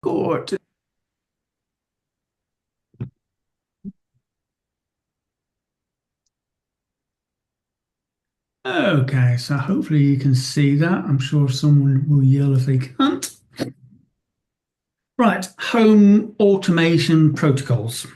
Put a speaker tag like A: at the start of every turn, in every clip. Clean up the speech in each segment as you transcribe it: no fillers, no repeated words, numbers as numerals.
A: Good. Okay, so hopefully you can see that. I'm sure someone will yell if they can't. Right, home automation protocols.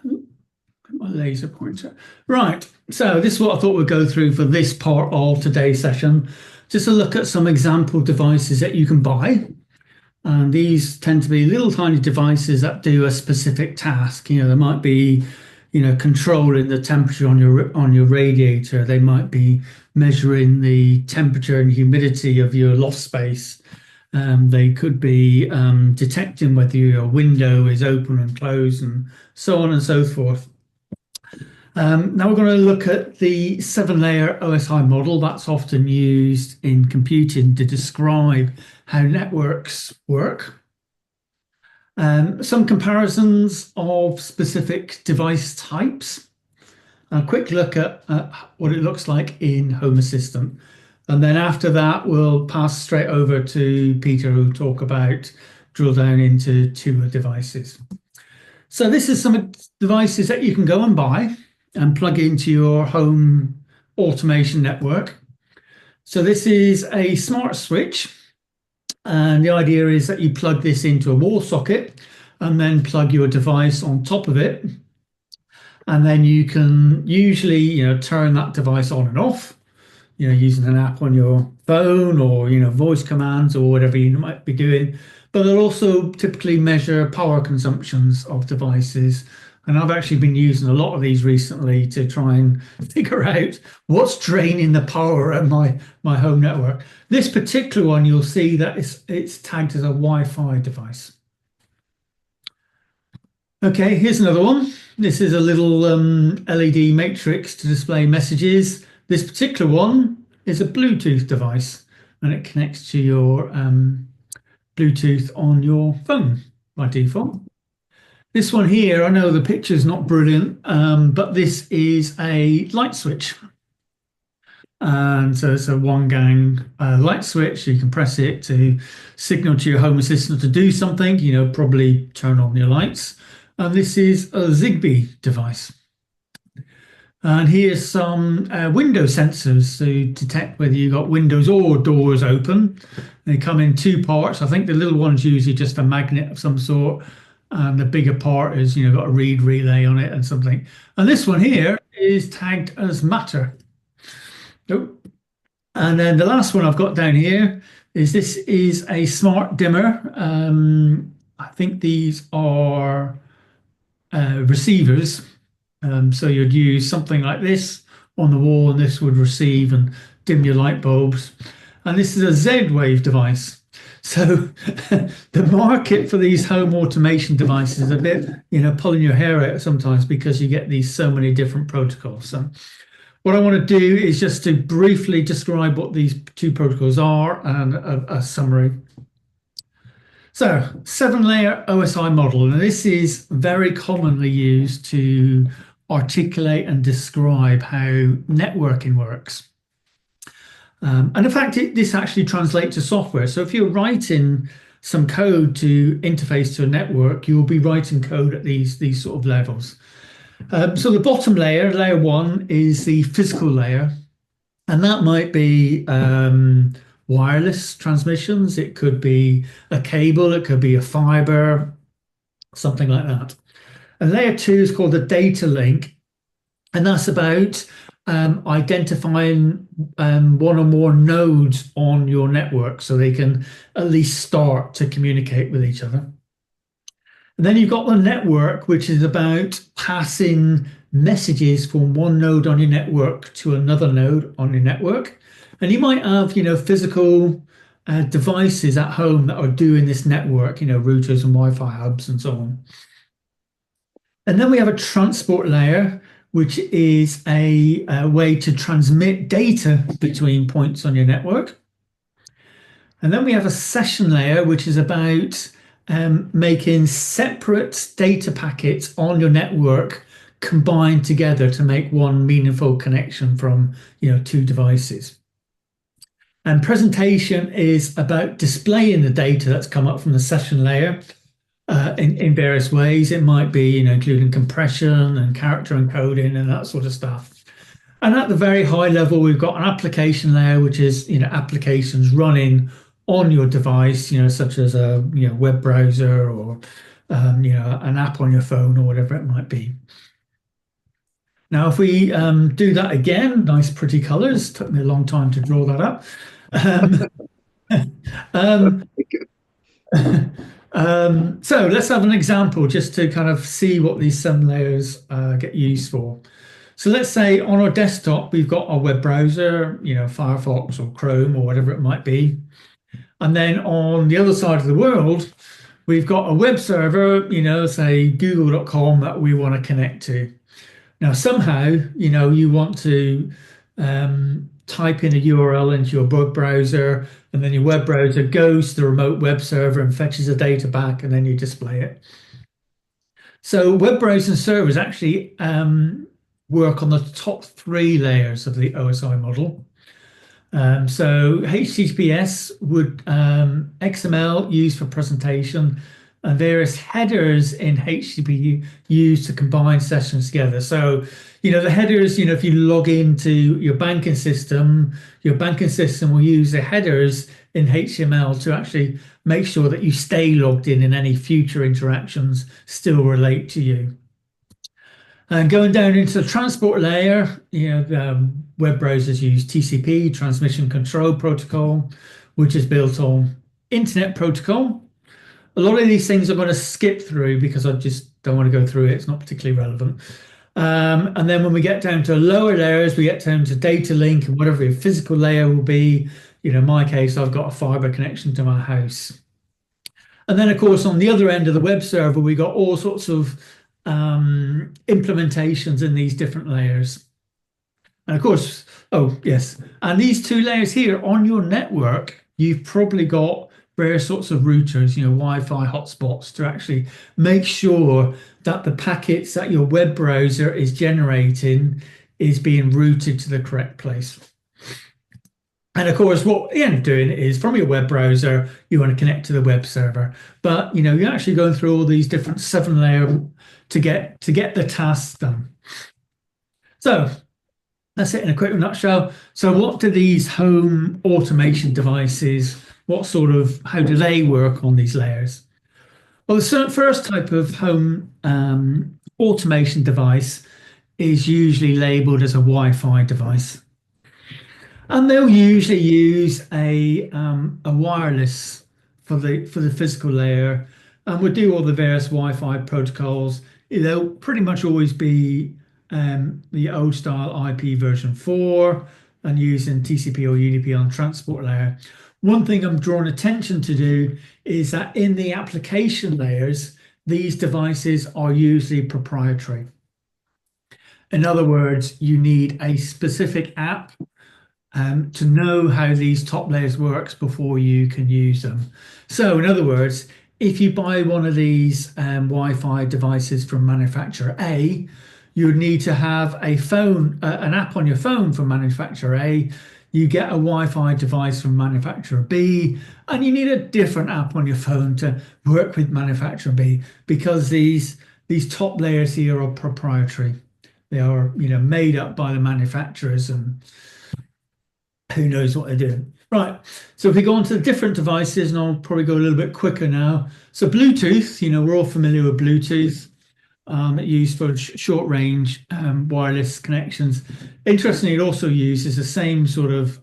A: My laser pointer. Right, so this is what I thought we'd go through for this part of today's session. Just a look at some example devices that you can buy. And these tend to be little tiny devices that do a specific task. There might be, controlling the temperature on your radiator. They might be measuring the temperature and humidity of your loft space. They could be detecting whether your window is open and closed, and so on and so forth. Now we're going to look at the 7-layer OSI model that's often used in computing to describe how networks work. Some comparisons of specific device types. A quick look at what it looks like in Home Assistant. And then after that, we'll pass straight over to Peter, who'll talk about drill down into Tuya devices. So this is some devices that you can go and buy and plug into your home automation network. So this is a smart switch. And the idea is that you plug this into a wall socket and then plug your device on top of it. And then you can usually, turn that device on and off, using an app on your phone or, voice commands or whatever you might be doing. But they'll also typically measure power consumptions of devices. And I've actually been using a lot of these recently to try and figure out what's draining the power at my home network. This particular one, you'll see that it's tagged as a Wi-Fi device. Okay, here's another one. This is a little LED matrix to display messages. This particular one is a Bluetooth device, and it connects to your Bluetooth on your phone by default. This one here, I know the picture's not brilliant, but this is a light switch. And so it's a one-gang light switch. You can press it to signal to your Home Assistant to do something, probably turn on your lights. And this is a Zigbee device. And here's some window sensors to detect whether you've got windows or doors open. They come in two parts. I think the little one's usually just a magnet of some sort. And the bigger part is, got a read relay on it and something. And this one here is tagged as matter. Nope. And then the last one I've got down here is this is a smart dimmer. I think these are receivers. So you'd use something like this on the wall, and this would receive and dim your light bulbs. And this is a Z-Wave device. So the market for these home automation devices is a bit, pulling your hair out sometimes because you get these so many different protocols. So what I want to do is just to briefly describe what these two protocols are and a summary. So 7-layer OSI model, and this is very commonly used to articulate and describe how networking works. And in fact, this actually translates to software. So if you're writing some code to interface to a network, you'll be writing code at these sort of levels. So the bottom layer, layer 1, is the physical layer. And that might be wireless transmissions. It could be a cable. It could be a fiber, something like that. And layer 2 is called the data link. And that's about identifying one or more nodes on your network so they can at least start to communicate with each other. And then you've got the network, which is about passing messages from one node on your network to another node on your network. And you might have, physical devices at home that are doing this network, routers and Wi-Fi hubs and so on. And then we have a transport layer, which is a way to transmit data between points on your network. And then we have a session layer, which is about making separate data packets on your network combined together to make one meaningful connection from, two devices. And presentation is about displaying the data that's come up from the session layer in various ways. It might be, including compression and character encoding and that sort of stuff. And at the very high level, we've got an application layer, which is, applications running on your device, such as a, web browser or, an app on your phone or whatever it might be. Now, if we do that again, nice pretty colors, took me a long time to draw that up. Um, um, so let's have an example just to kind of see what these sum layers get used for. So let's say on our desktop, we've got our web browser, Firefox or Chrome or whatever it might be. And then on the other side of the world, we've got a web server, say google.com that we want to connect to. Now, somehow, you want to type in a URL into your web browser, and then your web browser goes to the remote web server and fetches the data back, and then you display it. So web browsing servers actually work on the top three layers of the OSI model. So HTTPS would XML used for presentation, and various headers in HTTP used to combine sessions together. So, the headers, if you log into your banking system will use the headers in HTML to actually make sure that you stay logged in and any future interactions still relate to you. And going down into the transport layer, web browsers use TCP, Transmission Control Protocol, which is built on Internet Protocol. A lot of these things I'm going to skip through because I just don't want to go through it. It's not particularly relevant. And then when we get down to lower layers, we get down to data link and whatever your physical layer will be. In my case, I've got a fiber connection to my house. And then, of course, on the other end of the web server, we got all sorts of implementations in these different layers. And of course, oh, yes. And these two layers here on your network, you've probably got various sorts of routers, Wi-Fi hotspots to actually make sure that the packets that your web browser is generating is being routed to the correct place. And of course, what you end up doing is from your web browser, you want to connect to the web server. But you're actually going through all these different 7-layer to get the tasks done. So that's it in a quick nutshell. So what do these home automation devices, how do they work on these layers? Well, the first type of home automation device is usually labeled as a Wi-Fi device. And they'll usually use a wireless for the physical layer, and we'll do all the various Wi-Fi protocols. They'll pretty much always be the old style IP version 4 and using TCP or UDP on transport layer. One thing I'm drawing attention to do is that in the application layers, these devices are usually proprietary. In other words, you need a specific app to know how these top layers works before you can use them. So in other words, if you buy one of these Wi-Fi devices from manufacturer A, you would need to have an app on your phone from manufacturer A. You get a Wi-Fi device from manufacturer B, and you need a different app on your phone to work with manufacturer B because these top layers here are proprietary. They are, made up by the manufacturers, and who knows what they're doing. Right. So if we go on to the different devices, and I'll probably go a little bit quicker now. So Bluetooth, we're all familiar with Bluetooth. Used for short range wireless connections. Interestingly, it also uses the same sort of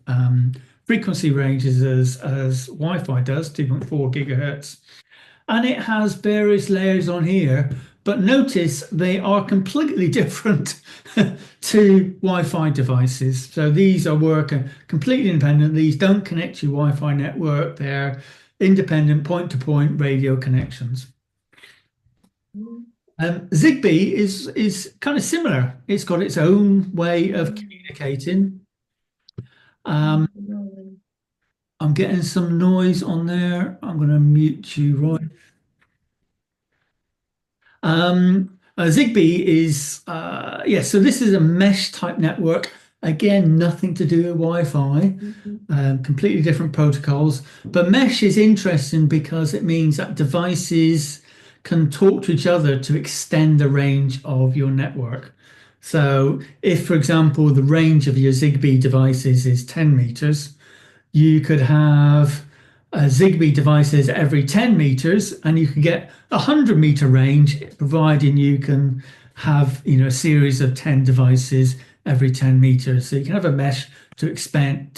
A: frequency ranges as Wi-Fi does, 2.4 gigahertz. And it has various layers on here, but notice they are completely different to Wi-Fi devices. So these are working completely independent. These don't connect to your Wi-Fi network. They're independent point-to-point radio connections. Zigbee is kind of similar. It's got its own way of communicating. I'm getting some noise on there. I'm going to mute you, Roy. Zigbee is, so this is a mesh type network. Again, nothing to do with Wi-Fi, completely different protocols. But mesh is interesting because it means that devices can talk to each other to extend the range of your network. So if, for example, the range of your Zigbee devices is 10 meters, you could have Zigbee devices every 10 meters, and you can get a 100-meter range, providing you can have, a series of 10 devices every 10 meters. So you can have a mesh to extend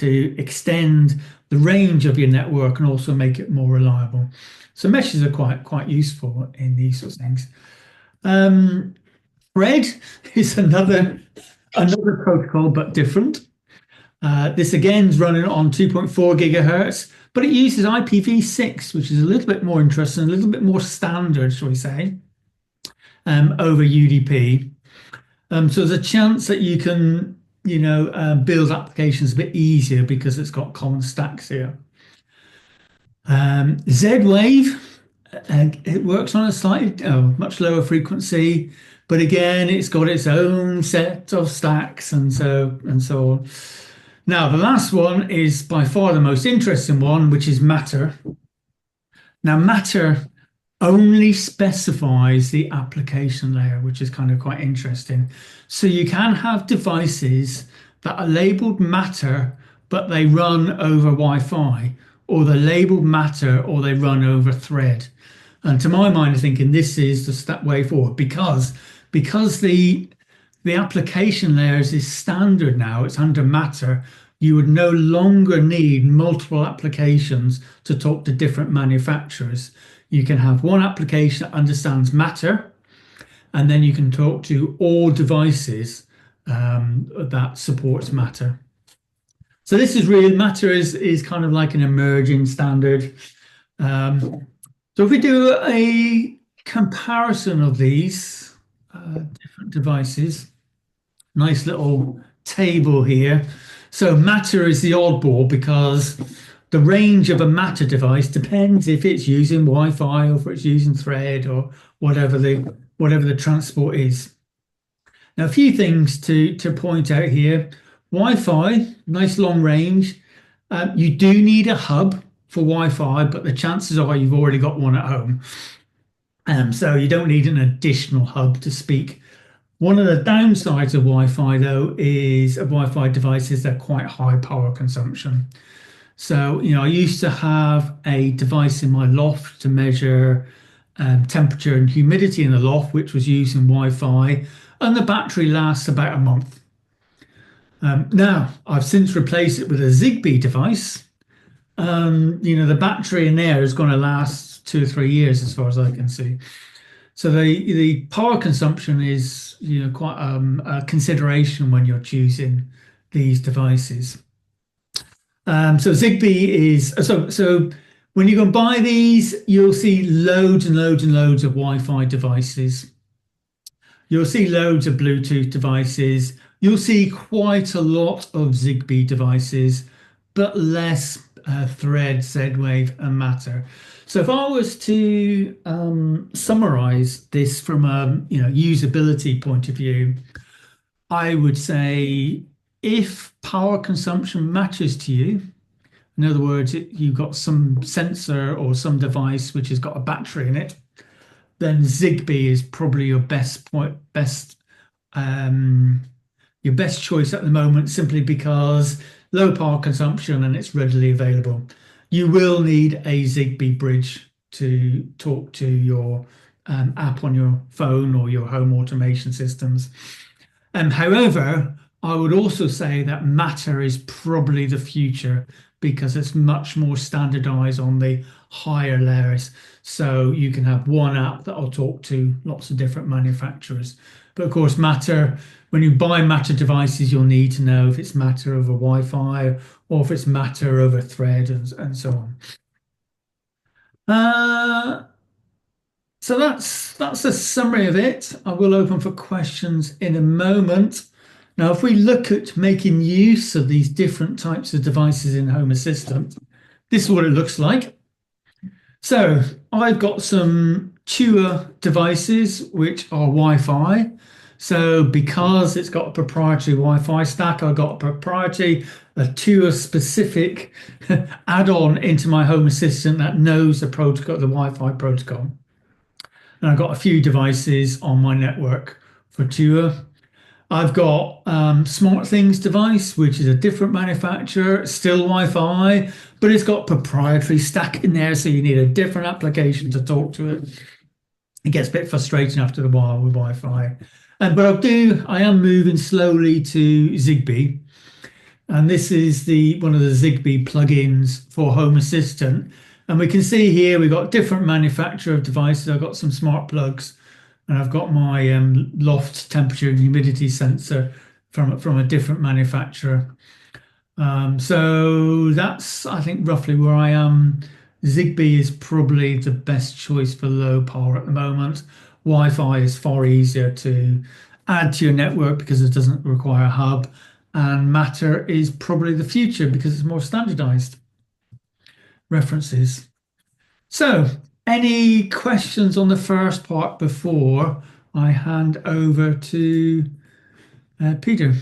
A: the range of your network and also make it more reliable. So meshes are quite useful in these sorts of things. Thread is another protocol, but different. This again is running on 2.4 gigahertz, but it uses IPv6, which is a little bit more interesting, a little bit more standard, shall we say, over UDP. So there's a chance that you can, build applications a bit easier because it's got common stacks here. Z-Wave, it works on a slightly much lower frequency, but again, it's got its own set of stacks and so on. Now, the last one is by far the most interesting one, which is Matter. Now, Matter only specifies the application layer, which is kind of quite interesting. So you can have devices that are labeled Matter, but they run over Wi-Fi, or they're labeled Matter, or they run over Thread. And to my mind, I'm thinking this is the step way forward because the application layers is standard now, it's under Matter. You would no longer need multiple applications to talk to different manufacturers. You can have one application that understands Matter, and then you can talk to all devices that supports Matter. So this is really, Matter is kind of like an emerging standard. So if we do a comparison of these different devices, nice little table here. So Matter is the oddball because the range of a Matter device depends if it's using Wi-Fi or if it's using Thread or whatever the transport is. Now, a few things to point out here. Wi-Fi, nice long range. You do need a hub for Wi-Fi, but the chances are you've already got one at home. So you don't need an additional hub to speak. One of the downsides of Wi-Fi, though, is Wi-Fi devices, they're quite high power consumption. So, I used to have a device in my loft to measure temperature and humidity in the loft, which was using Wi-Fi, and the battery lasts about a month. Now, I've since replaced it with a Zigbee device. The battery in there is going to last 2 or 3 years, as far as I can see. So the power consumption is quite a consideration when you're choosing these devices. So Zigbee is so when you go and buy these, you'll see loads and loads and loads of Wi-Fi devices. You'll see loads of Bluetooth devices. You'll see quite a lot of Zigbee devices, but less Thread, Z-Wave, and Matter. So if I was to summarize this from a usability point of view, I would say if power consumption matters to you, in other words, you've got some sensor or some device which has got a battery in it, then Zigbee is probably your best choice at the moment, simply because low power consumption and it's readily available. You will need a Zigbee bridge to talk to your app on your phone or your home automation systems. However, I would also say that Matter is probably the future because it's much more standardized on the higher layers. So you can have one app that will talk to lots of different manufacturers. But of course, Matter, when you buy Matter devices, you'll need to know if it's Matter over Wi-Fi or if it's Matter over Thread and so on. So that's a summary of it. I will open for questions in a moment. Now, if we look at making use of these different types of devices in Home Assistant, this is what it looks like. So I've got some Tuya devices which are Wi-Fi. So because it's got a proprietary Wi-Fi stack, I got a proprietary, a Tuya specific add-on into my Home Assistant that knows the protocol, the Wi-Fi protocol. And I've got a few devices on my network for Tuya. I've got SmartThings device, which is a different manufacturer, still Wi-Fi, but it's got proprietary stack in there, so you need a different application to talk to it. It gets a bit frustrating after a while with Wi-Fi. But I am moving slowly to Zigbee. And this is the one of the Zigbee plugins for Home Assistant. And we can see here we've got different manufacturer of devices. I've got some smart plugs, and I've got my loft temperature and humidity sensor from a different manufacturer. So that's, I think, roughly where I am. Zigbee is probably the best choice for low power at the moment. Wi-Fi is far easier to add to your network because it doesn't require a hub. And Matter is probably the future because it's more standardized references. So, any questions on the first part before I hand over to Peter?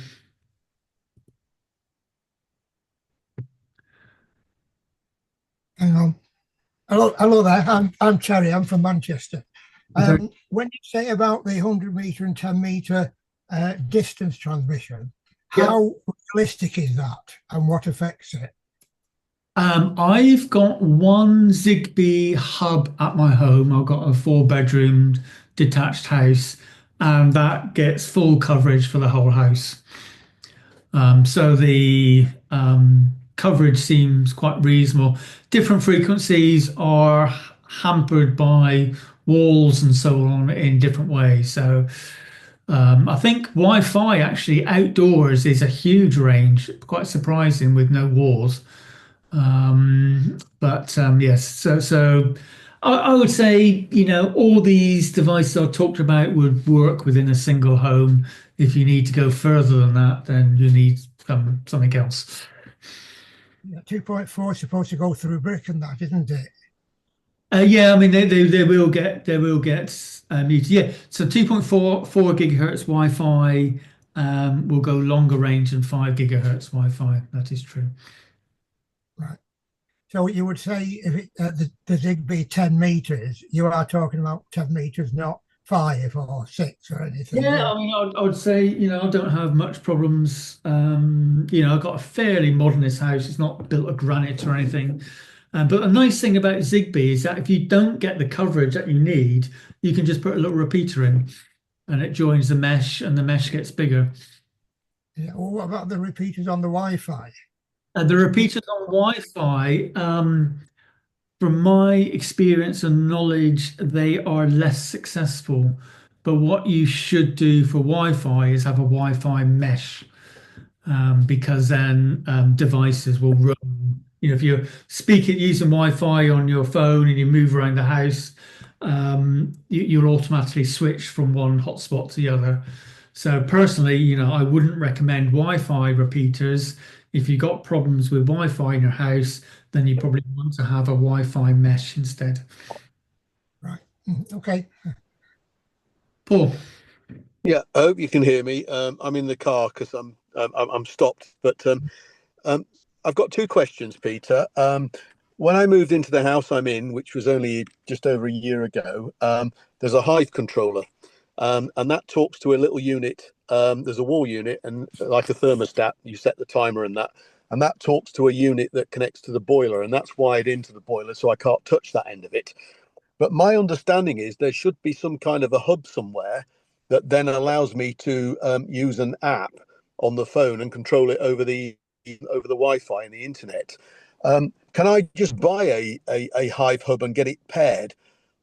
B: Hang on. Hello there. I'm Terry. I'm from Manchester.
A: Okay.
B: When you say about the 100 meter and 10 meter distance transmission,
A: Yeah.
B: how realistic is that, and what affects it?
A: I've got one Zigbee hub at my home. I've got a 4 bedroom detached house, and that gets full coverage for the whole house. So the coverage seems quite reasonable. Different frequencies are hampered by walls and so on in different ways. So I think Wi-Fi actually outdoors is a huge range, quite surprising with no walls. But yes, so I would say, all these devices I talked about would work within a single home. If you need to go further than that, then you need something else.
B: Yeah, 2.4 is supposed to go through brick and that, isn't it?
A: Yeah, I mean they will get muted. Yeah, so 2.44 gigahertz Wi-Fi will go longer range than 5 gigahertz Wi-Fi. That is true.
B: Right. So you would say if the Zigbee 10 meters, you are talking about 10 meters, not 5 or 6 or anything.
A: Yeah,
B: Yeah.
A: I mean, I would say, I don't have much problems. I've got a fairly modernist house. It's not built of granite or anything. But a nice thing about Zigbee is that if you don't get the coverage that you need, you can just put a little repeater in and it joins the mesh and the mesh gets bigger.
B: Yeah. Well, what about the repeaters on the Wi-Fi?
A: The repeaters on Wi-Fi, from my experience and knowledge, they are less successful. But what you should do for Wi-Fi is have a Wi-Fi mesh, because then devices will run. If you're speaking using Wi-Fi on your phone and you move around the house, you'll automatically switch from one hotspot to the other. So personally, I wouldn't recommend Wi-Fi repeaters. If you've got problems with Wi-Fi in your house, then you probably want to have a Wi-Fi mesh instead.
B: Right. Okay.
A: Paul.
C: Yeah, I hope you can hear me. I'm in the car because I'm stopped. But um, I've got two questions, Peter. When I moved into the house I'm in, which was only just over a year ago, there's a Hive controller, and that talks to a little unit. There's a wall unit and like a thermostat. You set the timer and that talks to a unit that connects to the boiler, and that's wired into the boiler, so I can't touch that end of it. But my understanding is there should be some kind of a hub somewhere that then allows me to use an app on the phone and control it over the Wi-Fi and the internet. Can I just buy a Hive hub and get it paired,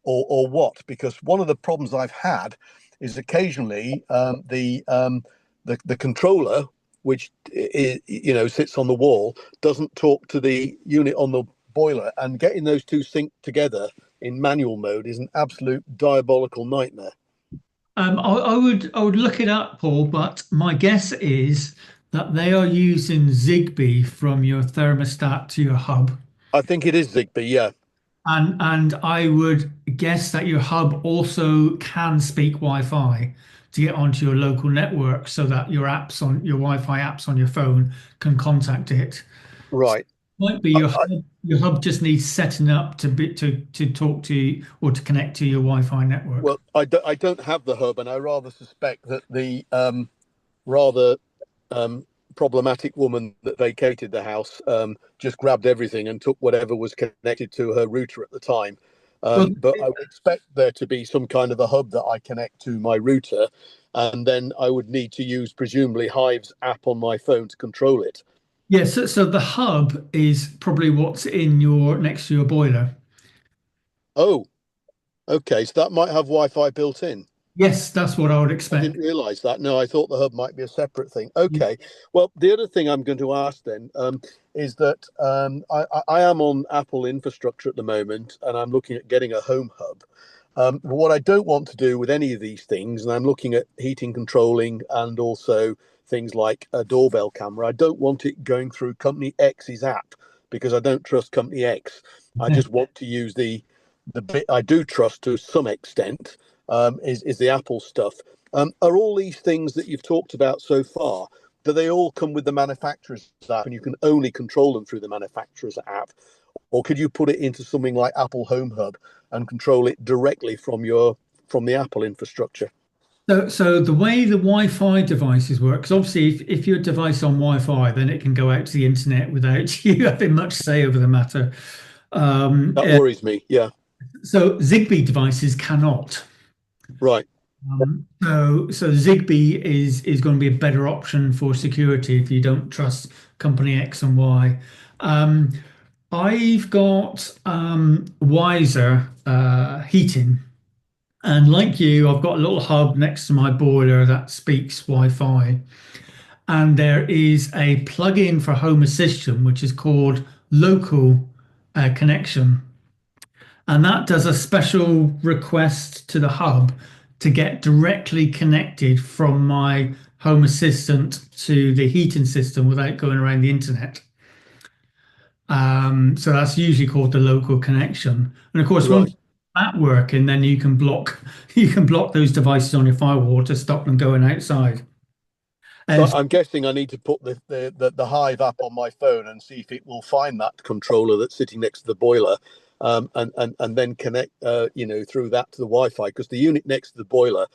C: or what? Because one of the problems I've had is occasionally the controller, which sits on the wall, doesn't talk to the unit on the boiler, and getting those two synced together in manual mode is an absolute diabolical nightmare.
A: I would look it up, Paul, but my guess is that they are using Zigbee from your thermostat to your hub.
C: I think it is Zigbee, yeah.
A: And I would guess that your hub also can speak Wi-Fi to get onto your local network so that your Wi-Fi apps on your phone can contact it.
C: Right.
A: Might be your hub just needs setting up to talk to or to connect to your Wi-Fi network.
C: Well, I don't have the hub, and I rather suspect that the rather problematic woman that vacated the house just grabbed everything and took whatever was connected to her router at the time. But I would expect there to be some kind of a hub that I connect to my router, and then I would need to use presumably Hive's app on my phone to control it.
A: Yes, so the hub is probably what's in your next to your boiler.
C: Oh, okay. So that might have Wi-Fi built in.
A: Yes, that's what I would
C: I
A: expect.
C: didn't realize that. No, I thought the hub might be a separate thing. Okay. Well, the other thing I'm going to ask then is that I am on Apple infrastructure at the moment, and I'm looking at getting a home hub. But what I don't want to do with any of these things, and I'm looking at heating controlling and also things like a doorbell camera, I don't want it going through Company X's app because I don't trust Company X. I just want to use the bit I do trust to some extent, is the Apple stuff. Are all these things that you've talked about so far, do they all come with the manufacturer's app and you can only control them through the manufacturer's app? Or could you put it into something like Apple Home Hub and control it directly from the Apple infrastructure?
A: So the way the Wi-Fi devices work, because obviously if your device on Wi-Fi, then it can go out to the internet without you having much say over the matter.
C: That worries me. Yeah.
A: So Zigbee devices cannot.
C: Right.
A: So Zigbee is going to be a better option for security if you don't trust company X and Y. I've got Wiser heating, and like you, I've got a little hub next to my boiler that speaks Wi-Fi, and there is a plug-in for Home Assistant which is called Local Connection. And that does a special request to the hub to get directly connected from my Home Assistant to the heating system without going around the internet. So that's usually called the local connection. And of course,
C: Right.
A: once that working, then you can block those devices on your firewall to stop them going outside.
C: So
A: And
C: I'm guessing I need to put the Hive app on my phone and see if it will find that controller that's sitting next to the boiler, and then connect through that to the Wi-Fi, because the unit next to the boiler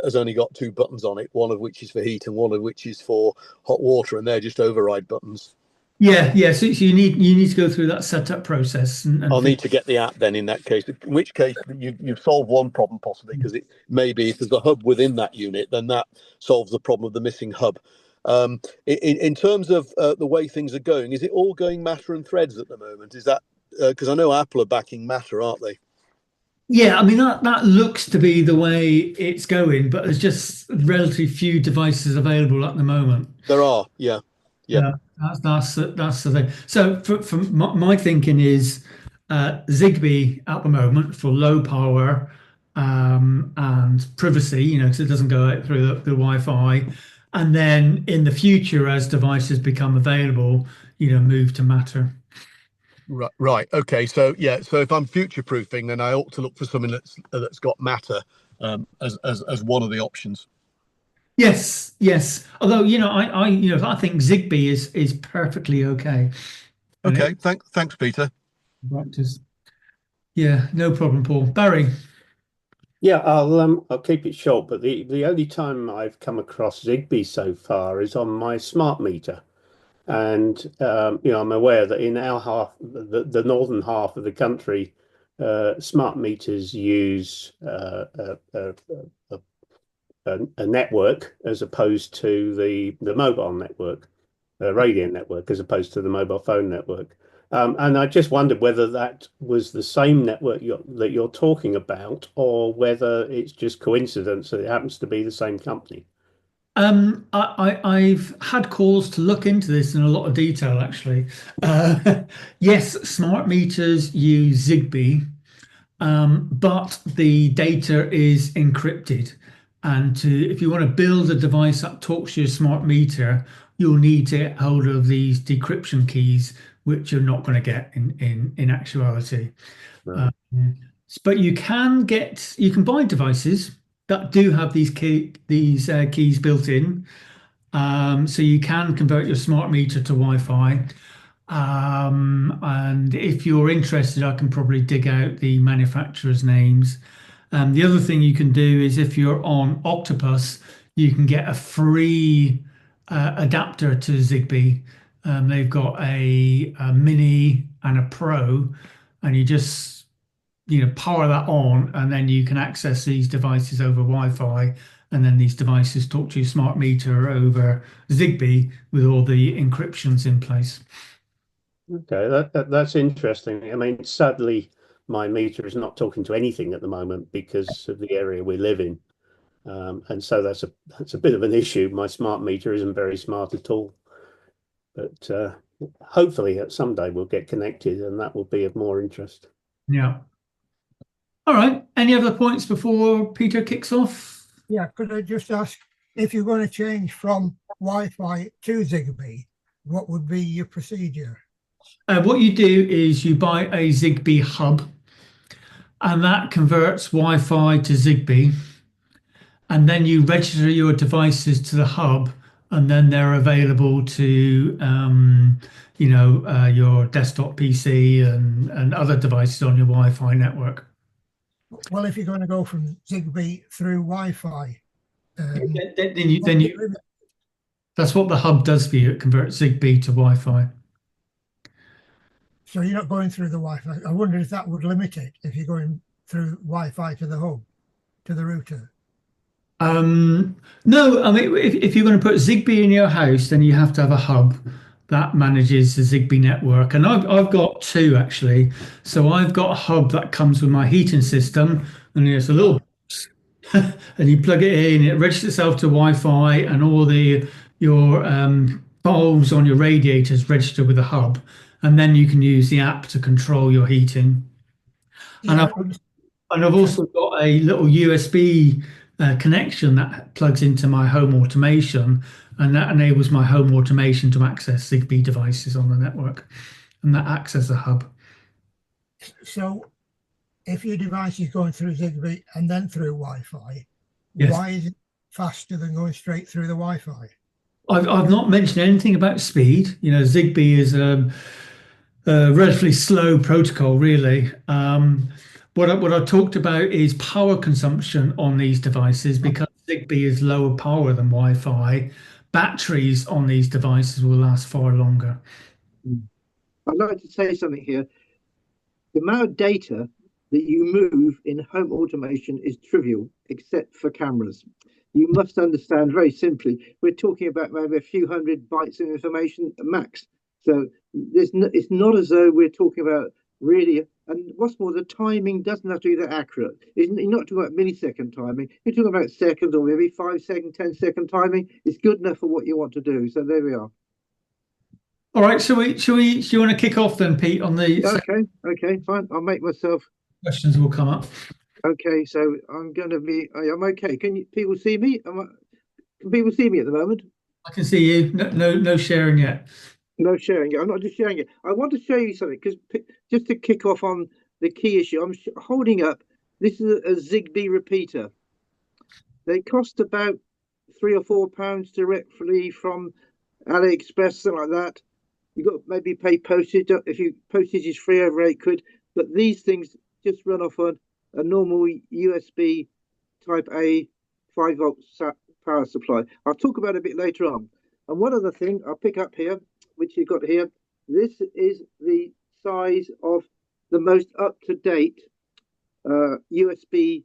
C: has only got two buttons on it, one of which is for heat and one of which is for hot water, and they're just override buttons.
A: yeah. So you need to go through that setup process.
C: I'll need to get the app then in that case, in which case you've solved one problem possibly, because it maybe if there's a hub within that unit, then that solves the problem of the missing hub. In terms of the way things are going, is it all going Matter and Threads at the moment? Is that because I know Apple are backing Matter, aren't they?
A: Yeah, I mean that looks to be the way it's going, but there's just relatively few devices available at the moment.
C: There are, yeah.
A: Yeah, that's the thing. So for my thinking is Zigbee at the moment for low power and privacy, so it doesn't go out through the Wi-Fi. And then in the future, as devices become available, move to Matter.
C: Right. Okay. So yeah. So if I'm future proofing, then I ought to look for something that's got Matter as one of the options.
A: Yes. Although I think Zigbee is perfectly okay.
C: Okay. Thanks, Peter.
A: Practice. Yeah, no problem, Paul. Barry.
D: Yeah, I'll keep it short, but the only time I've come across Zigbee so far is on my smart meter. And I'm aware that in our half, the northern half of the country, smart meters use a network as opposed to the mobile network, radio network as opposed to the mobile phone network. And I just wondered whether that was the same network that you're talking about, or whether it's just coincidence that it happens to be the same company.
A: I've had calls to look into this in a lot of detail, actually. Yes, smart meters use Zigbee, but the data is encrypted. And if you want to build a device that talks to your smart meter, you'll need to get hold of these decryption keys, which you're not going to get in actuality.
D: Right.
A: But you can buy devices that do have these keys built in. So you can convert your smart meter to Wi-Fi. And if you're interested, I can probably dig out the manufacturer's names. The other thing you can do is if you're on Octopus, you can get a free adapter to Zigbee. They've got a mini and a pro, and you just power that on, and then you can access these devices over Wi-Fi, and then these devices talk to your smart meter over Zigbee with all the encryptions in place.
D: Okay, that's interesting. I mean, sadly, my meter is not talking to anything at the moment because of the area we live in, and so that's a bit of an issue. My smart meter isn't very smart at all, but hopefully, someday we'll get connected, and that will be of more interest.
A: Yeah. All right. Any other points before Peter kicks off?
B: Yeah, could I just ask, if you're going to change from Wi-Fi to Zigbee, what would be your procedure?
A: What you do is you buy a Zigbee hub, and that converts Wi-Fi to Zigbee, and then you register your devices to the hub, and then they're available to your desktop PC and other devices on your Wi-Fi network.
B: Well, if you're going to go from Zigbee through Wi-Fi,
A: that's what the hub does for you. It converts Zigbee to Wi-Fi.
B: so you're not going through the Wi-Fi. I wonder if that would limit it if you're going through Wi-Fi to the hub, to the router.
A: No, I mean, if you're going to put Zigbee in your house, then you have to have a hub that manages the Zigbee network. And I've got two actually. So I've got a hub that comes with my heating system, and there's a little box, and you plug it in, it registers itself to Wi-Fi, and all your bulbs on your radiators register with the hub, and then you can use the app to control your heating.
B: Yeah,
A: And I've also got a little USB connection that plugs into my home automation, and that enables my home automation to access Zigbee devices on the network, and that acts as a hub.
B: so if your device is going through Zigbee and then through Wi-Fi,
A: Yes.
B: why is it faster than going straight through the Wi-Fi?
A: I've not mentioned anything about speed. Zigbee is a relatively slow protocol, really. What I talked about is power consumption on these devices, because Zigbee is lower power than Wi-Fi. Batteries on these devices will last far longer.
E: I'd like to say something here. The amount of data that you move in home automation is trivial, except for cameras. You must understand very simply, we're talking about maybe a few hundred bytes of information max. So it's not as though we're talking about really, and what's more, the timing doesn't have to be that accurate. You're not talking about millisecond timing, you're talking about seconds or maybe 5 second, 10-second timing. It's good enough for what you want to do. So there we are.
A: All right, do you want to kick off then, Pete, on the
E: Okay, fine. I'll make myself.
A: questions will come up.
E: Okay, so I'm okay. Can people see me? Can people see me at the moment?
A: I can see you. No sharing yet.
E: No sharing it. I'm not just sharing it. I want to show you something, because just to kick off on the key issue, I'm holding up. This is a Zigbee repeater. They cost about £3 or £4 directly from AliExpress, something like that. You've got to maybe pay postage. Postage is free over £8, but these things just run off on a normal USB type A 5-volt power supply. I'll talk about it a bit later on. And one other thing I'll pick up here, which you've got here, this is the size of the most up-to-date Zigbee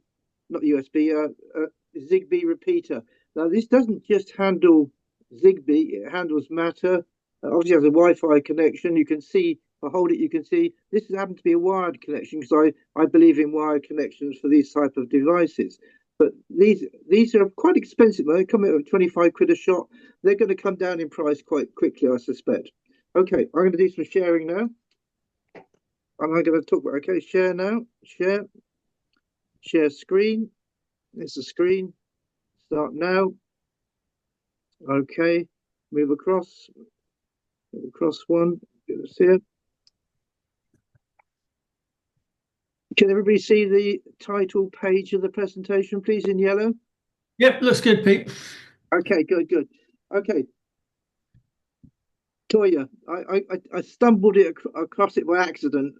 E: repeater. Now, this doesn't just handle Zigbee, it handles Matter. Obviously has a Wi-Fi connection. You can see, if I hold it, you can see this happens to be a wired connection, because I believe in wired connections for these type of devices. But these are quite expensive. They come at 25 quid a shot. They're going to come down in price quite quickly, I suspect. Okay, I'm going to do some sharing now. And I'm going to talk about, okay, share now. Share screen. There's the screen. Start now. Okay, move across. Move across one. Get this here. Can everybody see the title page of the presentation, please, in yellow?
A: Yep, looks good, Pete.
E: Okay, good. Okay. Tuya, I stumbled across it by accident.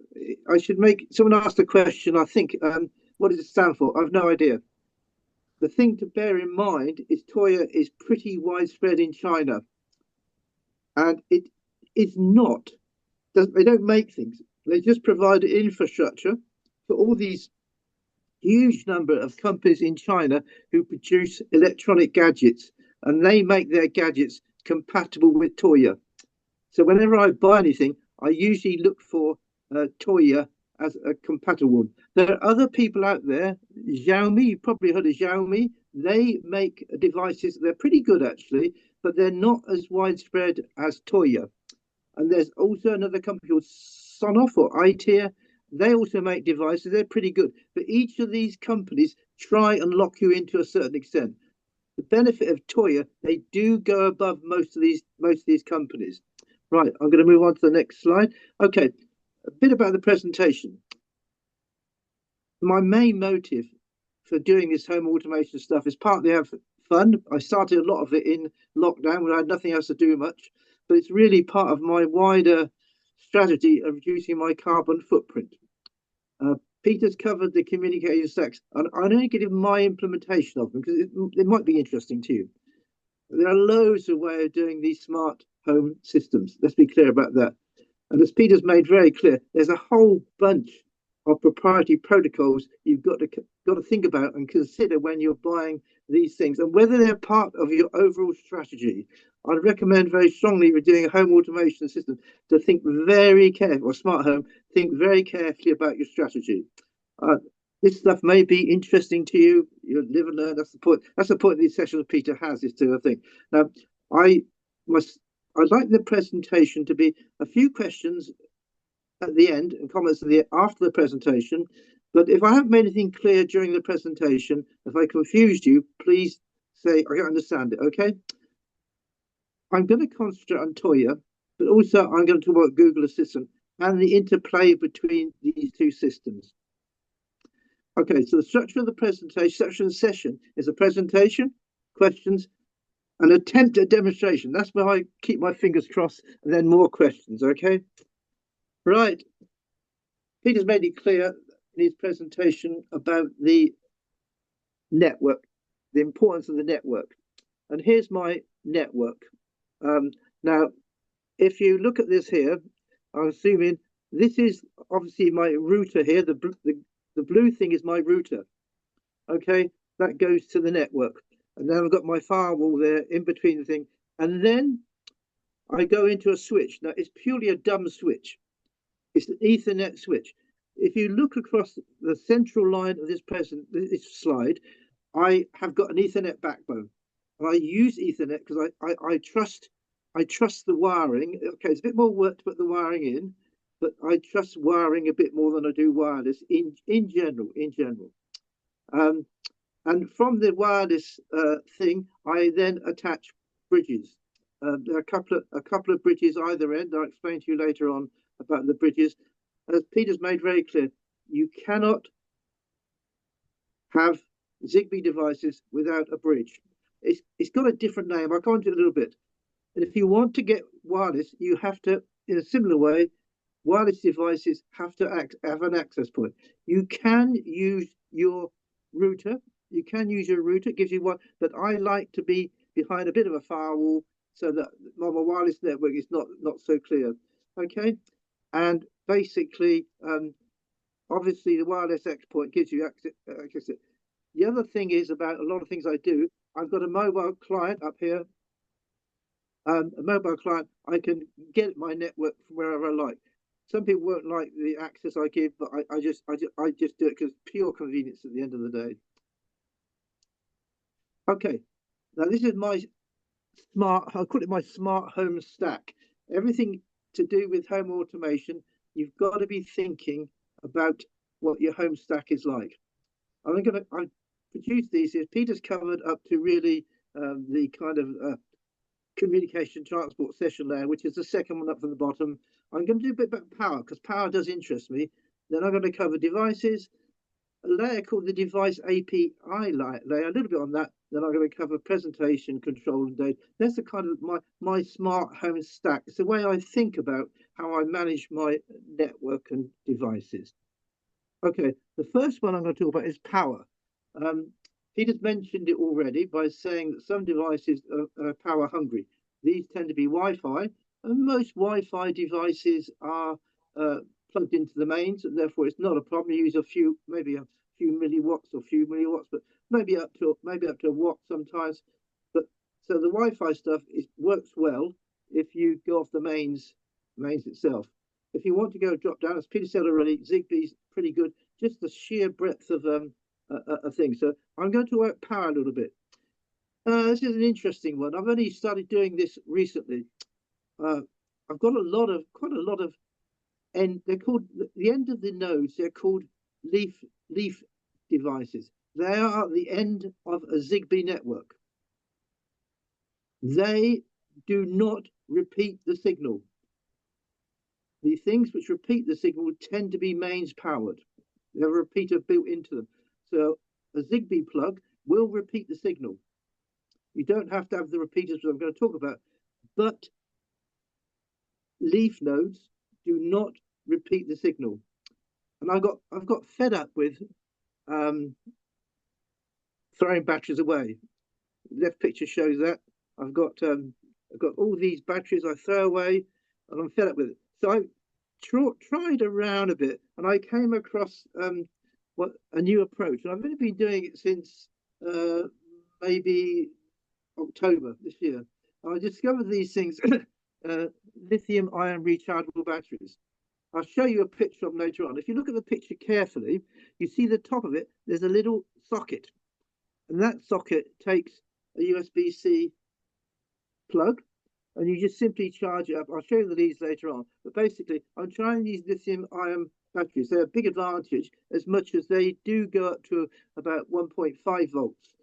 E: I should make someone asked a question. I think, what does it stand for? I've no idea. The thing to bear in mind is Tuya is pretty widespread in China, and it is not. They don't make things. They just provide infrastructure for all these huge number of companies in China who produce electronic gadgets, and they make their gadgets compatible with Tuya. So whenever I buy anything, I usually look for Tuya as a compatible one. There are other people out there, Xiaomi, you've probably heard of Xiaomi. They make devices, they're pretty good actually, but they're not as widespread as Tuya. And there's also another company called Sonoff or iTear. They also make devices, they're pretty good. But each of these companies try and lock you into a certain extent. The benefit of Tuya, they do go above most of these companies. Right, I'm going to move on to the next slide. Okay, a bit about the presentation. My main motive for doing this home automation stuff is partly have fun. I started a lot of it in lockdown when I had nothing else to do much, but it's really part of my wider strategy of reducing my carbon footprint. Peter's covered the communication stacks, and I'm only giving my implementation of them because it might be interesting to you. There are loads of ways of doing these smart home systems. Let's be clear about that. And as Peter's made very clear, there's a whole bunch of proprietary protocols you've got to think about and consider when you're buying these things, and whether they're part of your overall strategy. I'd recommend very strongly, if you're doing a home automation system, to think very carefully, or smart home, think very carefully about your strategy. This stuff may be interesting to you. You live and learn. That's the point. That's the point of these sessions Peter has, is to think. Now, I'd like the presentation to be a few questions at the end and comments after the presentation. But if I haven't made anything clear during the presentation, if I confused you, please say I don't understand it. Okay. I'm going to concentrate on Tuya, but also I'm going to talk about Google Assistant and the interplay between these two systems. Okay, so the structure of the presentation, session is a presentation, questions, an attempt at demonstration. That's where I keep my fingers crossed, and then more questions, okay? Right. Peter's made it clear in his presentation about the network, the importance of the network. And here's my network. Now, if you look at this here, I'm assuming this is obviously my router here. The blue thing is my router. Okay, that goes to the network. And then I've got my firewall there in between the thing. And then I go into a switch. Now, it's purely a dumb switch. It's an Ethernet switch. If you look across the central line of this slide, I have got an Ethernet backbone. And I use Ethernet because I trust the wiring. Okay, it's a bit more work to put the wiring in, but I trust wiring a bit more than I do wireless in general. And from the wireless thing, I then attach bridges. There are a couple of bridges either end. I'll explain to you later on about the bridges. As Peter's made very clear, you cannot have Zigbee devices without a bridge. It's got a different name. I'll go into it a little bit. And if you want to get wireless, you have to, in a similar way, wireless devices have to have an access point. You can use your router. It gives you one, but I like to be behind a bit of a firewall so that my wireless network is not so clear. Okay, and basically, obviously, the wireless access point gives you access. The other thing is about a lot of things I do. I've got a mobile client up here. A mobile client, I can get my network from wherever I like. Some people won't like the access I give, but I just do it because pure convenience at the end of the day. Okay, now this is my I'll call it my smart home stack. Everything to do with home automation, you've got to be thinking about what your home stack is like. I produced these here. Peter's covered up to really the kind of communication transport session layer, which is the second one up from the bottom. I'm going to do a bit about power because power does interest me. Then I'm going to cover devices, a layer called the device API layer, a little bit on that. Then I'm going to cover presentation, control, and data. That's the kind of my smart home stack. It's the way I think about how I manage my network and devices. Okay, the first one I'm going to talk about is power. Peter's mentioned it already by saying that some devices are power hungry. These tend to be Wi-Fi, and most Wi-Fi devices are plugged into the mains, and therefore it's not a problem. You use maybe a few milliwatts or few milliwatts, but maybe up to a watt sometimes. But so the Wi-Fi stuff works well if you go off the mains itself. If you want to go drop down, as Peter said already, Zigbee's pretty good. Just the sheer breadth of things. So I'm going to work power a little bit. This is an interesting one. I've only started doing this recently. I've got quite a lot of, and they're called the end of the nodes. They're called leaf devices. They are at the end of a Zigbee network. They do not repeat the signal. The things which repeat the signal tend to be mains powered. They have a repeater built into them. So a Zigbee plug will repeat the signal. You don't have to have the repeaters that I'm going to talk about, but leaf nodes do not repeat the signal. And I've got fed up with throwing batteries away. The left picture shows that. I've got all these batteries I throw away, and I'm fed up with it. So I tried around a bit, and I came across a new approach, and I've only been doing it since maybe October this year. And I discovered these things, lithium-ion rechargeable batteries. I'll show you a picture of them later on. If you look at the picture carefully, you see the top of it, there's a little socket. And that socket takes a USB-C plug, and you just simply charge it up. I'll show you the leads later on. But basically, I'm trying these lithium-ion batteries. They're a big advantage, as much as they do go up to about 1.5 volts.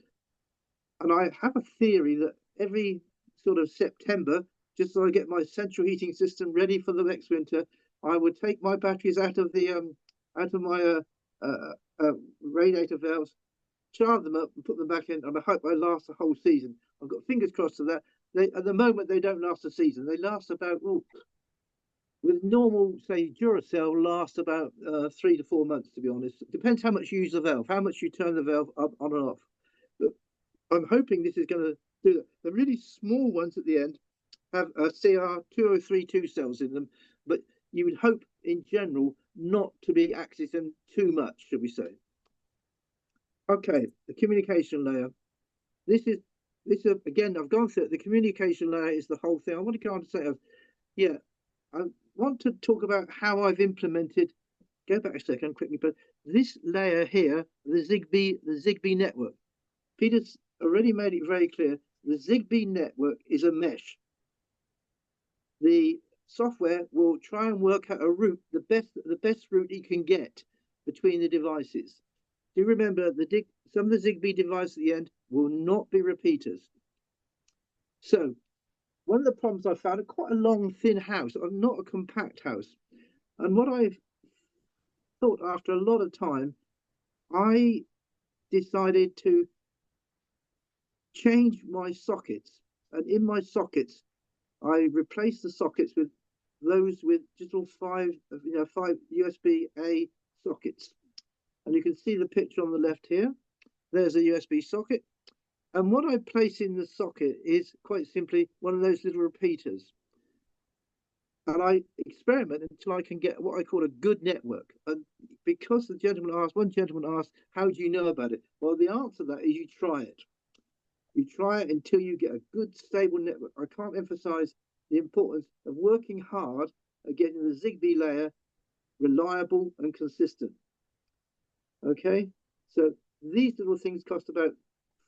E: And I have a theory that every sort of September, just so I get my central heating system ready for the next winter, I would take my batteries out of my radiator valves, charge them up, and put them back in, and I hope they last the whole season. I've got fingers crossed to that. At the moment, they don't last a season. They last about, with normal, say, Duracell, last about 3 to 4 months, to be honest. It depends how much you use the valve, how much you turn the valve up, on and off. But I'm hoping this is going to do that. The really small ones at the end have CR2032 cells in them, but you would hope, in general, not to be accessing them too much, should we say. Okay, the communication layer. This is again, I've gone through it. The communication layer is the whole thing. I want to go on to say, I want to talk about how I've implemented, go back a second quickly, but this layer here, the Zigbee network. Peter's already made it very clear. The Zigbee network is a mesh. The software will try and work out a route, the best route it can get between the devices. Do remember some of the Zigbee devices at the end will not be repeaters. So one of the problems I found, quite a long, thin house, not a compact house. And what I've thought after a lot of time, I decided to change my sockets. And in my sockets, I replaced the sockets with those with just all five USB-A sockets. And you can see the picture on the left here. There's a USB socket. And what I place in the socket is quite simply one of those little repeaters. And I experiment until I can get what I call a good network. And because one gentleman asked, how do you know about it? Well, the answer to that is you try it. You try it until you get a good, stable network. I can't emphasize the importance of working hard at getting the Zigbee layer reliable and consistent. Okay, so these little things cost about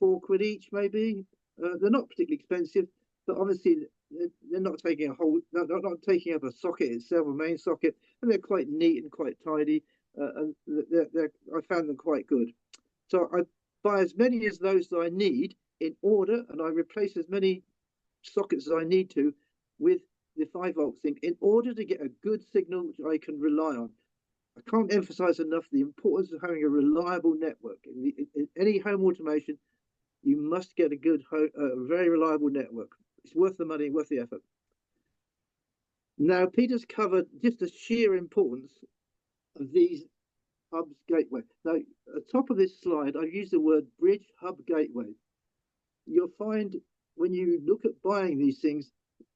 E: £4 each, maybe. They're not particularly expensive, but obviously they're not taking not taking up a socket itself, a main socket, and they're quite neat and quite tidy, and I found them quite good. So I buy as many as those that I need in order, and I replace as many sockets as I need to with the 5 volt thing in order to get a good signal which I can rely on. I can't emphasize enough the importance of having a reliable network. In any home automation, you must get a good, very reliable network. It's worth the money, worth the effort. Now, Peter's covered just the sheer importance of these hubs gateway. Now, at the top of this slide, I've used the word bridge hub gateway. You'll find when you look at buying these things,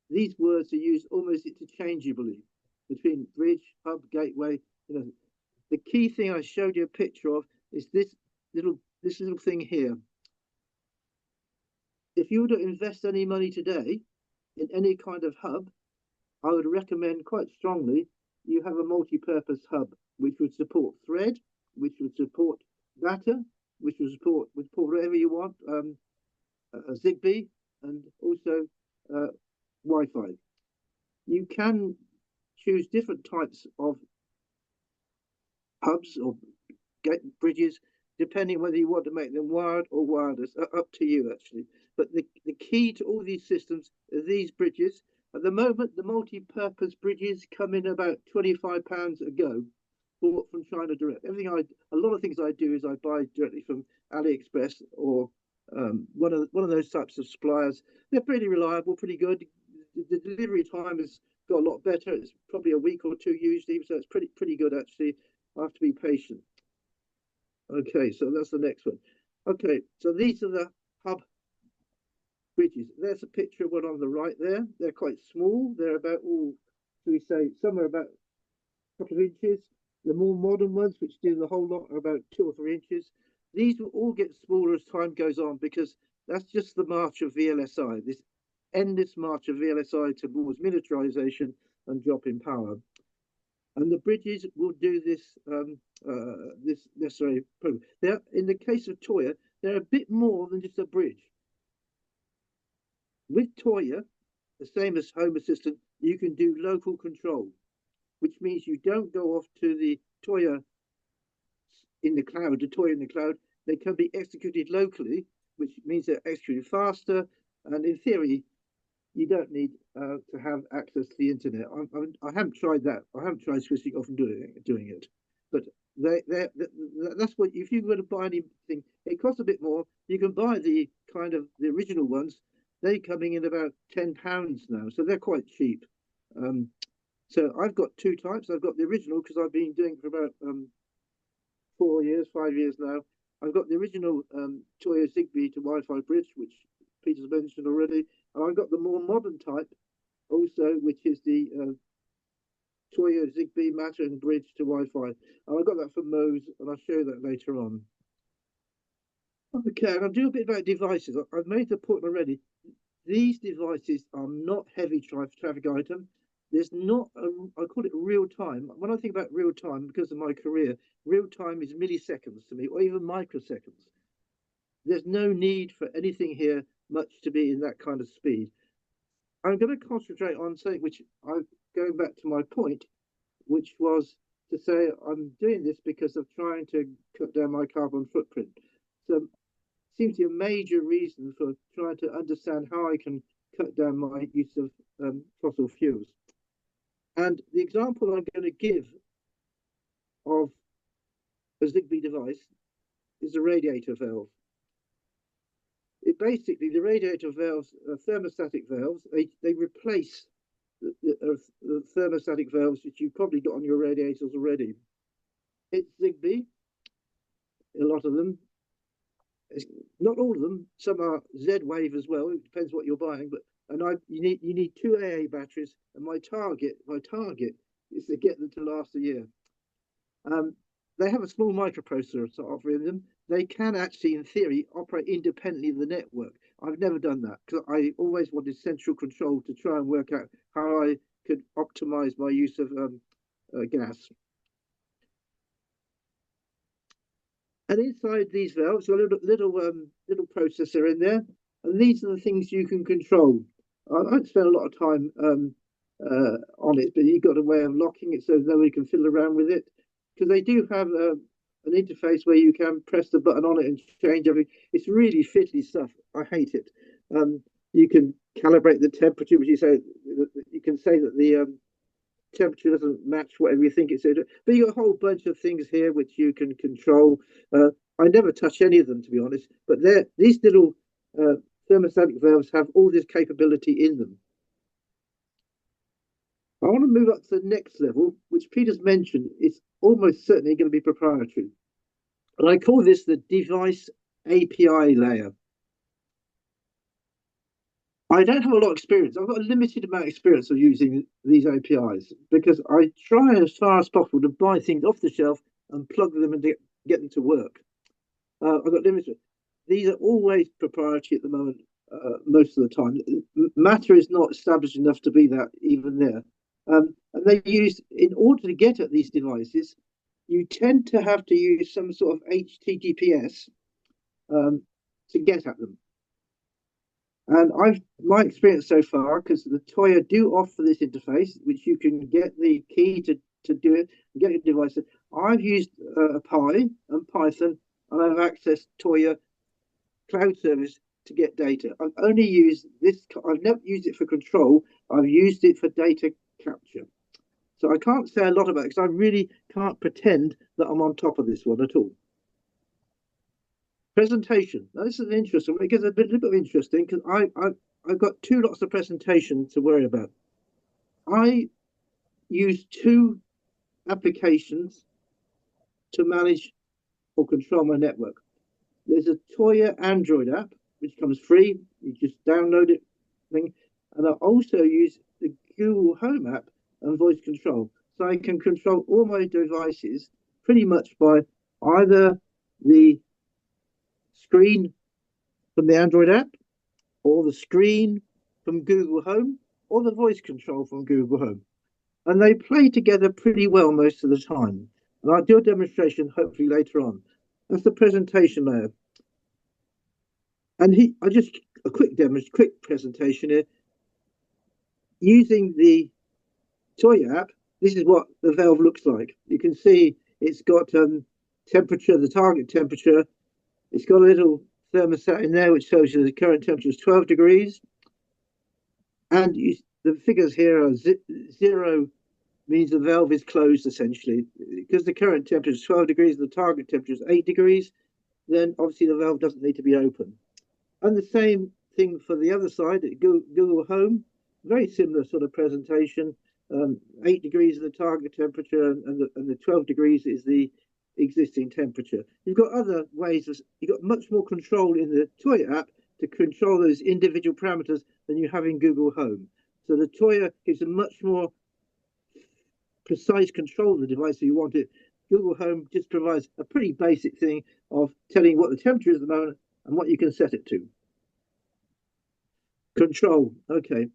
E: these words are used almost interchangeably between bridge, hub, gateway. You know, the key thing I showed you a picture of is this little thing here. If you were to invest any money today in any kind of hub, I would recommend quite strongly you have a multi-purpose hub, which would support thread, which would support data, which would support whatever you want, Zigbee, and also Wi-Fi. You can choose different types of hubs or bridges, depending whether you want to make them wired or wireless. Up to you, actually. But the key to all these systems are these bridges. At the moment, the multi-purpose bridges come in about £25 a go, bought from China Direct. A lot of things I do is I buy directly from AliExpress or one of those types of suppliers. They're pretty reliable, pretty good. The delivery time has got a lot better. It's probably a week or two usually, so it's pretty good actually. I have to be patient. Okay, so that's the next one. Okay, so these are the hub bridges. There's a picture of one on the right there. They're quite small. They're about, should we say, some are about a couple of inches. The more modern ones, which do the whole lot, are about 2 or 3 inches. These will all get smaller as time goes on because that's just the march of VLSI, this endless march of VLSI towards miniaturization and drop in power. And the bridges will do this this necessary program. In the case of Tuya, they're a bit more than just a bridge. With Tuya, the same as Home Assistant, you can do local control, which means you don't go off to the Tuya in the cloud, the Tuya in the cloud. They can be executed locally, which means they're executed faster. And in theory, you don't need to have access to the internet. I haven't tried that. I haven't tried switching off and doing it. But that's what, if you're going to buy anything, it costs a bit more. You can buy the original ones. They're coming in about £10 now, so they're quite cheap. So I've got 2 types. I've got the original because I've been doing it for about 5 years now. I've got the original Tuya Zigbee to Wi-Fi bridge, which Peter's mentioned already. And I've got the more modern type also, which is the Tuya Zigbee Matter and bridge to Wi-Fi. And I got that from Moe's, and I'll show you that later on. Okay, and I'll do a bit about devices. I've made the point already. These devices are not heavy traffic item. There's not I call it real time. When I think about real time, because of my career, real time is milliseconds to me, or even microseconds. There's no need for anything here much to be in that kind of speed. I'm going to concentrate on something which I'm going back to my point, which was to say I'm doing this because of trying to cut down my carbon footprint. So seems to be a major reason for trying to understand how I can cut down my use of fossil fuels. And the example I'm going to give of a Zigbee device is a radiator valve. Basically, the radiator valves are thermostatic valves. They replace the thermostatic valves that you've probably got on your radiators already. It's Zigbee, a lot of them. Not all of them. Some are Z-Wave as well. It depends what you're buying. But you need 2 AA batteries, and my target is to get them to last a year. They have a small microprocessor offering them. They can actually, in theory, operate independently of the network. I've never done that because I always wanted central control to try and work out how I could optimize my use of gas. And inside these valves, a little processor in there, and these are the things you can control. I don't spend a lot of time on it, but you've got a way of locking it so nobody can fiddle around with it. Because they do have an interface where you can press the button on it and change everything. It's really fiddly stuff. I hate it. You can calibrate the temperature, which you can say that temperature doesn't match whatever you think it's in. But you got a whole bunch of things here which you can control. I never touch any of them, to be honest, but these little thermostatic valves have all this capability in them. I want to move up to the next level, which Peter's mentioned. It's almost certainly going to be proprietary. And I call this the device API layer. I don't have a lot of experience. I've got a limited amount of experience of using these APIs because I try as far as possible to buy things off the shelf and plug them and get them to work. I've got limited. These are always proprietary at the moment, most of the time. Matter is not established enough to be that even there. And they use, in order to get at these devices, you tend to have to use some sort of HTTPS to get at them. And my experience so far, because the Tuya do offer this interface, which you can get the key to do it, and get your device. I've used a Pi and Python, and I've accessed Tuya cloud service to get data. I've only used this. I've never used it for control. I've used it for data capture. So I can't say a lot about it because I really can't pretend that I'm on top of this one at all. Presentation. Now this is an interesting one. It gets a little bit interesting because I've got two lots of presentation to worry about. I use two applications to manage or control my network. There's a Tuya Android app which comes free. You just download it, and I also use the Google Home app and voice control, so I can control all my devices pretty much by either the screen from the Android app, or the screen from Google Home, or the voice control from Google Home. And they play together pretty well most of the time. And I'll do a demonstration hopefully later on. That's the presentation layer. And I just a quick presentation here. Using the Tuya app, this is what the valve looks like. You can see it's got temperature, the target temperature. It's got a little thermostat in there which shows you the current temperature is 12 degrees. And the figures here are 0 means the valve is closed essentially. Because the current temperature is 12 degrees, the target temperature is 8 degrees, then obviously the valve doesn't need to be open. And the same thing for the other side, Google Home, very similar sort of presentation. 8 degrees is the target temperature, and the 12 degrees is the existing temperature. You've got other ways, you've got much more control in the Tuya app to control those individual parameters than you have in Google Home. So the Tuya gives a much more precise control of the device if you want it. Google Home just provides a pretty basic thing of telling what the temperature is at the moment and what you can set it to. Control, okay.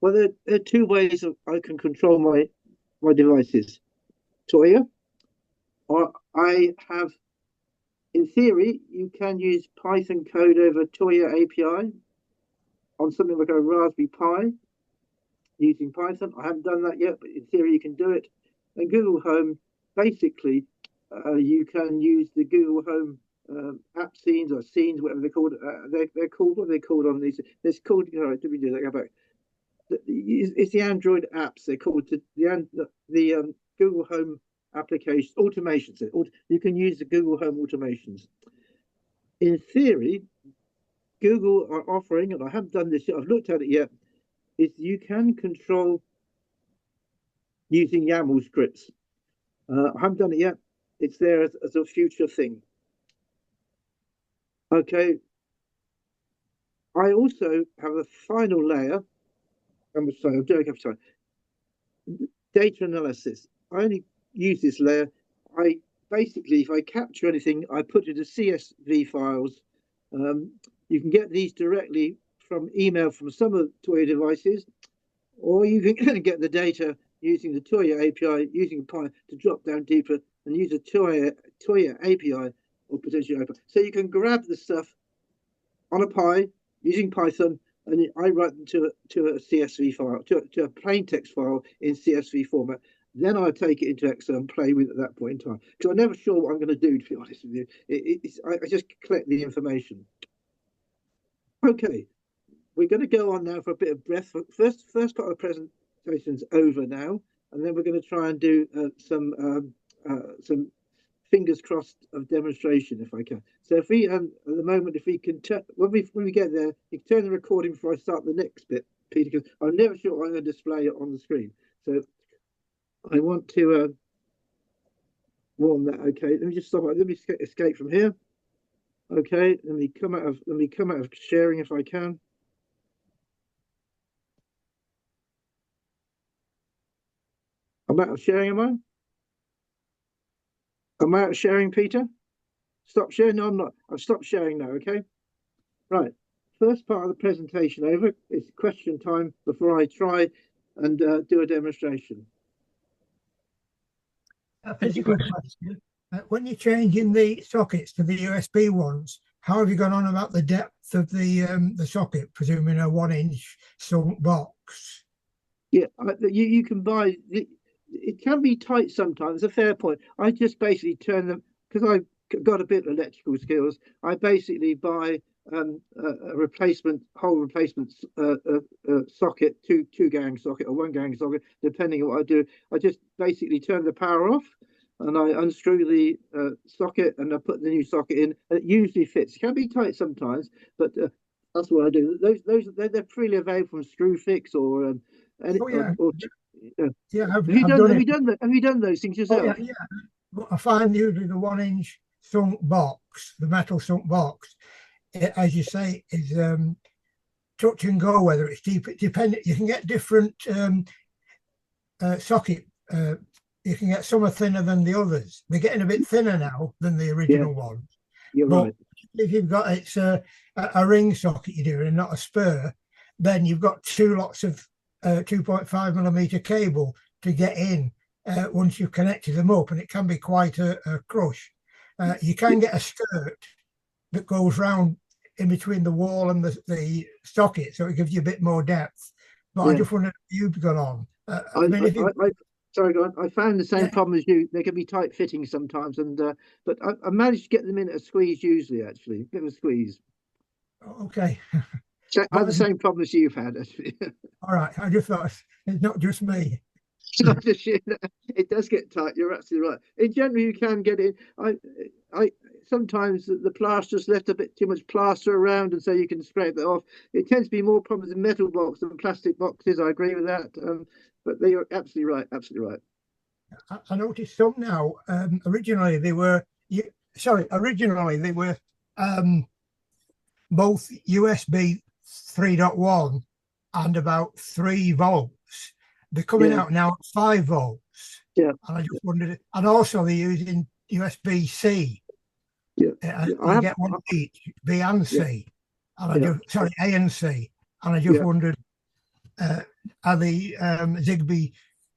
E: Well, there are two ways I can control my devices. Tuya, or I have, in theory, you can use Python code over Tuya API on something like a Raspberry Pi using Python. I haven't done that yet, but in theory you can do it. And Google Home, basically, you can use the Google Home app scenes or scenes, whatever they're called. They're called, what are they called on these? It's called, did we do that? Go back. It's the Android apps. They're called the Google Home application automations. You can use the Google Home automations. In theory, Google are offering, and I haven't done this yet, I've looked at it yet, is you can control using YAML scripts. I haven't done it yet. It's there as a future thing. Okay. I also have a final layer. I'm sorry, I'm doing it. Data analysis. I only use this layer. Basically, if I capture anything, I put it as CSV files. You can get these directly from email from some of the Tuya devices, or you can get the data using the Tuya API, using Pi to drop down deeper and use a Tuya API or potentially API. So you can grab the stuff on a Pi using Python, and I write them to a CSV file, to a plain text file in CSV format. Then I take it into Excel and play with it at that point in time. Because I'm never sure what I'm going to do, to be honest with you. I just collect the information. Okay, we're going to go on now for a bit of breath. First part of the presentation's over now. and then we're going to try and do some fingers crossed of demonstration if I can. So if we at the moment, if we can when we get there, you can turn the recording before I start the next bit, Peter, because I'm never sure I'm going to display it on the screen. So I want to warm that. Okay, let me just stop. Let me escape from here. Okay, let me come out of sharing if I can. I'm out of sharing, am I? Am I out of sharing, Peter? Stop sharing? No, I'm not. I've stopped sharing now, okay? Right. First part of the presentation over. It's question time before I try and do a demonstration.
B: A physical question. When you're changing the sockets to the USB ones, how have you gone on about the depth of the socket, presuming a 1-inch sunk box?
E: Yeah, you can buy it can be tight sometimes. A fair point. I just basically turn them because I've got a bit of electrical skills. I basically buy a replacement socket, two gang socket or one gang socket, depending on what I do. I just basically turn the power off and I unscrew the socket and I put the new socket in. And it usually fits. It can be tight sometimes, but that's what I do. They're freely available from Screwfix or
B: Have
E: you done those things yourself?
B: Oh, yeah. But I find usually the 1-inch sunk box, the metal sunk box, as you say, is touch and go. Whether it's deep, dependent. You can get different socket. You can get some are thinner than the others. They're getting a bit thinner now than the original ones.
E: You're right.
B: If you've got it's a ring socket you're doing and not a spur, then you've got two lots of 2.5mm cable to get in once you've connected them up, and it can be quite a crush. You can get a skirt that goes round in between the wall and the socket, so it gives you a bit more depth. But I just wondered if you've gone on.
E: Sorry, go on. I found the same problem as you. They can be tight fitting sometimes, and but I managed to get them in at a squeeze usually. Actually, a bit of a squeeze.
B: Okay.
E: So I had the same problem as you've had, actually.
B: All right. I just thought it's not just me.
E: It's not just you. It does get tight. You're absolutely right. In general, you can get in. I sometimes the plaster's left a bit too much plaster around, and so you can scrape that off. It tends to be more problems in metal boxes than plastic boxes. I agree with that. But they are absolutely right. Absolutely right.
B: I noticed some now. Originally they were both USB 3.1 and about 3 volts. They're coming out now at 5 volts.
E: Yeah.
B: And I just wondered, and also they're using USB-C.
E: Yeah.
B: I get one each, B and C. And A and C. And I just wondered, are the Zigbee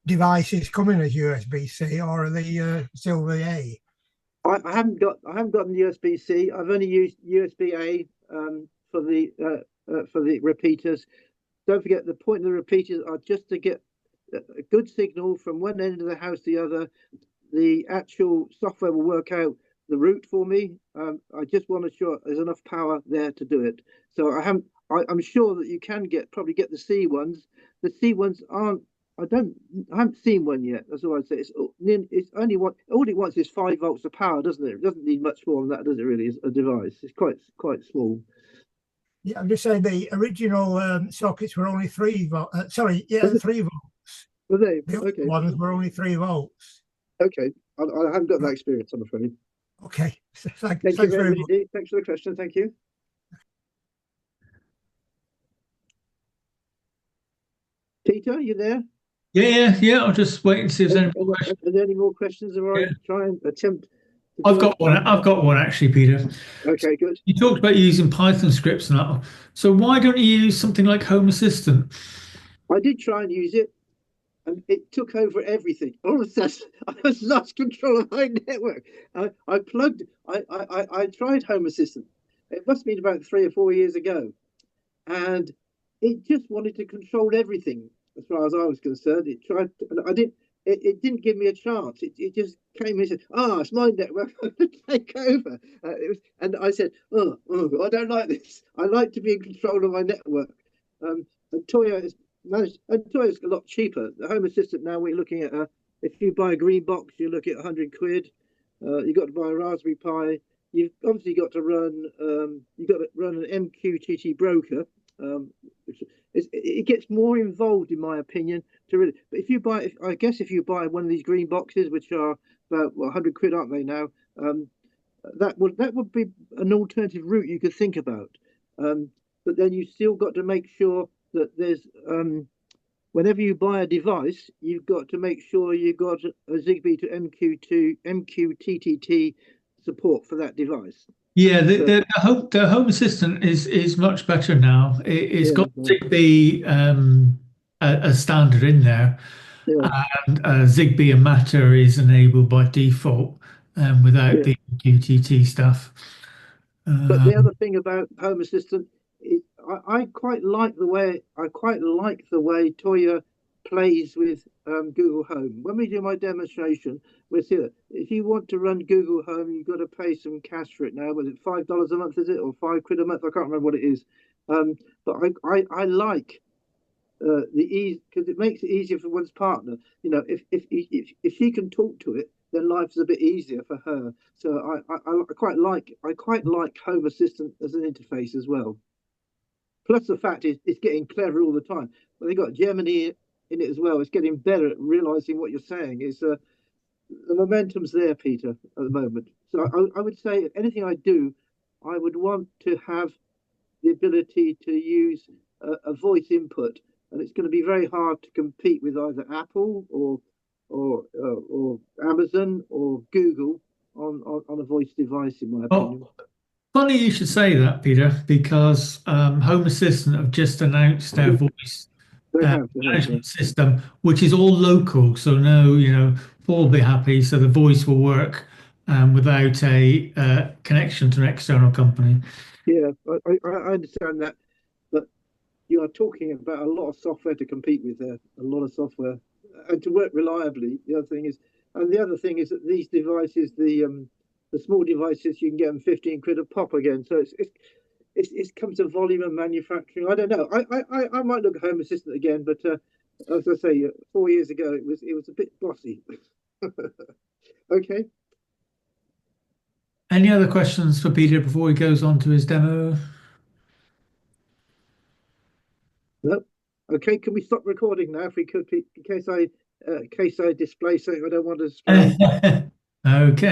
B: devices coming as USB-C or are they still the A?
E: I haven't gotten USB-C. I've only used USB-A for the repeaters. Don't forget the point of the repeaters are just to get a good signal from one end of the house to the other. The actual software will work out the route for me. I just want to sure there's enough power there to do it. So I'm sure that you can probably get the C ones. The C ones aren't. I haven't seen one yet. That's all I'd say. It's only one. All it wants is 5 volts of power, doesn't it? It doesn't need much more than that, does it? Really, is a device. It's quite small.
B: Yeah, I'm just saying the original sockets were only 3 volts. 3 volts.
E: Were they?
B: The
E: okay.
B: ones were only 3 volts.
E: Okay, I haven't got that experience, I'm afraid.
B: Okay,
E: thanks very much. Thanks for the question. Thank you. Peter, you there?
A: Yeah. I'll just wait and see if there's any more questions.
E: Are there any more questions? Or I try and attempt.
A: I've got one actually, Peter.
E: Okay, good.
A: You talked about using Python scripts and that. So why don't you use something like Home Assistant?
E: I did try and use it, and it took over everything. All of a sudden, I lost control of my network. I tried Home Assistant. It must have been about 3 or 4 years ago, and it just wanted to control everything as far as I was concerned. It tried, and it didn't give me a chance. It just came and said, it's my network. I'm going to take over. And I said, I don't like this. I like to be in control of my network. And Tuya managed. And Tuya's a lot cheaper. The Home Assistant now we're looking at if you buy a green box, you look at 100 quid. You've got to buy a Raspberry Pi. You've obviously got to run. You've got to run an MQTT broker, which it gets more involved, in my opinion. To really, but if you buy, I guess if you buy one of these green boxes, which are about 100 quid, aren't they now? That would be an alternative route you could think about. But then you still got to make sure that there's whenever you buy a device, you've got to make sure you've got a Zigbee to MQTT support for that device.
A: Yeah, the Home Assistant is much better now. It's got Zigbee a standard in there, and Zigbee and Matter is enabled by default without the QTT stuff.
E: But the other thing about Home Assistant, I quite like the way Tuya plays with Google Home. When we do my demonstration, we'll see that if you want to run Google Home, you've got to pay some cash for it now. Was it $5 a month? Is it, or £5 a month? I can't remember what it is. But I like the ease because it makes it easier for one's partner. You know, if she can talk to it, then life's a bit easier for her. So I quite like Home Assistant as an interface as well. Plus the fact is it's getting clever all the time. Well, they got Gemini in it as well. It's getting better at realizing what you're saying. It's the momentum's there, Peter, at the moment. So I would say anything I do, I would want to have the ability to use a voice input, and it's going to be very hard to compete with either Apple or Amazon or Google on a voice device, in my opinion.
A: Funny you should say that, Peter, because Home Assistant have just announced their voice management system, which is all local. So no, Paul will be happy. So the voice will work without a connection to an external company.
E: Yeah, I understand that, but you are talking about a lot of software to compete with there, a lot of software, and to work reliably. The other thing is that these devices, the small devices, you can get them 15 quid a pop again. So it's comes to volume and manufacturing. I don't know. I might look at Home Assistant again, but as I say, 4 years ago it was a bit bossy. Okay.
A: Any other questions for Peter before he goes on to his demo?
E: No. Okay. Can we stop recording now, if we could, in case I display something I don't want to display?
A: Okay.